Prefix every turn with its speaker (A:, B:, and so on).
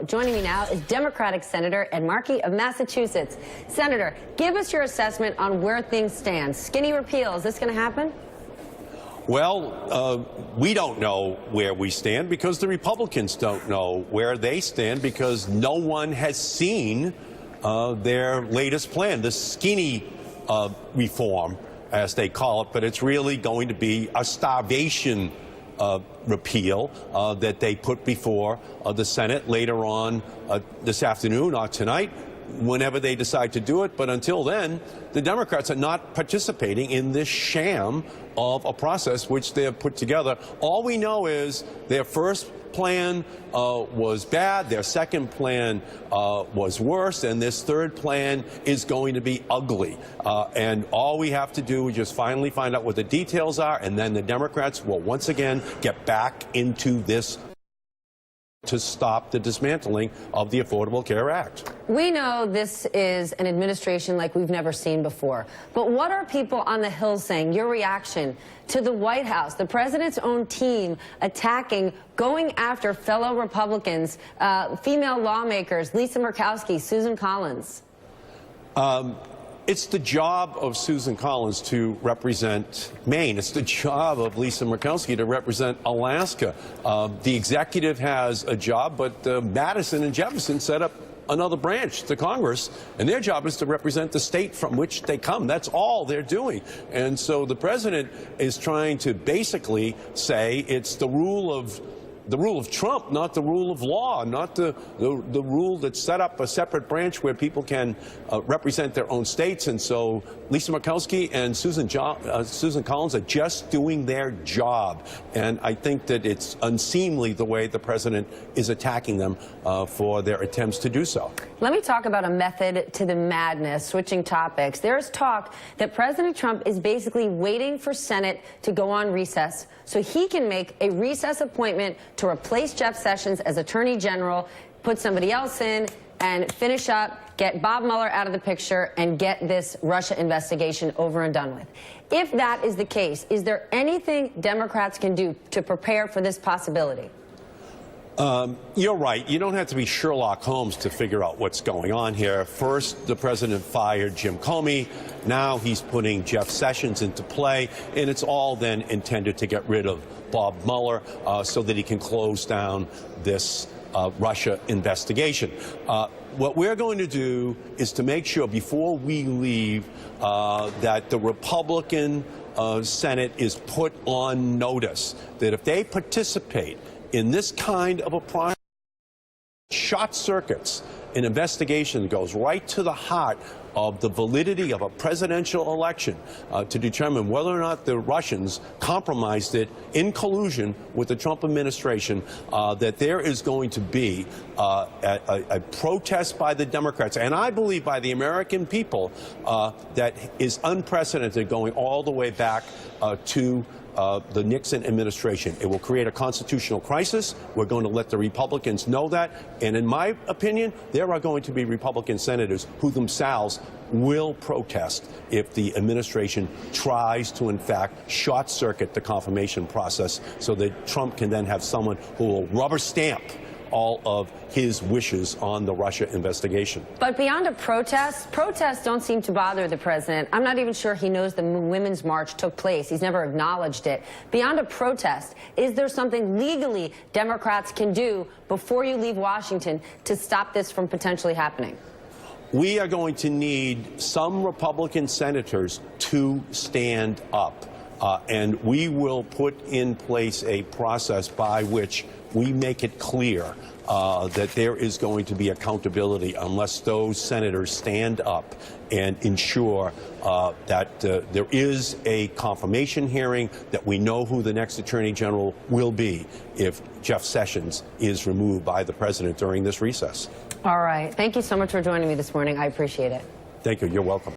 A: Joining me now is Democratic Senator Ed Markey of Massachusetts. Senator, give us your assessment on where things stand. Skinny repeal, is this going to happen?
B: Well, we don't know where we stand because the Republicans don't know where they stand because no one has seen their latest plan, the skinny reform, as they call it, but it's really going to be a starvation repeal that they put before the Senate later on this afternoon or tonight, whenever they decide to do it. But until then, the Democrats are not participating in this sham of a process which they have put together. All we know is their first plan was bad, their second plan was worse, and this third plan is going to be ugly. And all we have to do is just finally find out what the details are, and then the Democrats will once again get back into this to stop the dismantling of the Affordable Care Act.
A: We know this is an administration like we've never seen before. But what are people on the Hill saying? Your reaction to the White House, the president's own team attacking, going after fellow Republicans, female lawmakers, Lisa Murkowski, Susan Collins?
B: It's the job of Susan Collins to represent Maine. It's the job of Lisa Murkowski to represent Alaska. The executive has a job, but Madison and Jefferson set up another branch, the Congress, and their job is to represent the state from which they come. That's all they're doing. And so the president is trying to basically say it's the rule of Trump, not the rule of law, not the rule that set up a separate branch where people can represent their own states. And so Lisa Murkowski and Susan Collins are just doing their job. And I think that it's unseemly the way the president is attacking them for their attempts to do so.
A: Let me talk about a method to the madness, switching topics. There's talk that President Trump is basically waiting for Senate to go on recess so he can make a recess appointment to replace Jeff Sessions as Attorney General, put somebody else in, and finish up, get Bob Mueller out of the picture, and get this Russia investigation over and done with. If that is the case, is there anything Democrats can do to prepare for this possibility?
B: You're right. You don't have to be Sherlock Holmes to figure out what's going on here. First, the president fired Jim Comey. Now he's putting Jeff Sessions into play, and it's all then intended to get rid of Bob Mueller so that he can close down this Russia investigation. What we're going to do is to make sure before we leave that the Republican Senate is put on notice that if they participate in this kind of a process, short circuits an investigation that goes right to the heart of the validity of a presidential election to determine whether or not the Russians compromised it in collusion with the Trump administration, that there is going to be a protest by the Democrats, and I believe by the American people, that is unprecedented, going all the way back to the Nixon administration. It will create a constitutional crisis. We're going to let the Republicans know that. And in my opinion, there are going to be Republican senators who themselves will protest if the administration tries to, in fact, short-circuit the confirmation process so that Trump can then have someone who will rubber stamp all of his wishes on the Russia investigation.
A: But beyond a protest, protests don't seem to bother the president. I'm not even sure he knows the Women's March took place. He's never acknowledged it. Beyond a protest, is there something legally Democrats can do before you leave Washington to stop this from potentially happening?
B: We are going to need some Republican senators to stand up. And we will put in place a process by which we make it clear that there is going to be accountability unless those senators stand up and ensure that there is a confirmation hearing, that we know who the next Attorney General will be if Jeff Sessions is removed by the president during this recess.
A: All right. Thank you so much for joining me this morning. I appreciate it.
B: Thank you. You're welcome.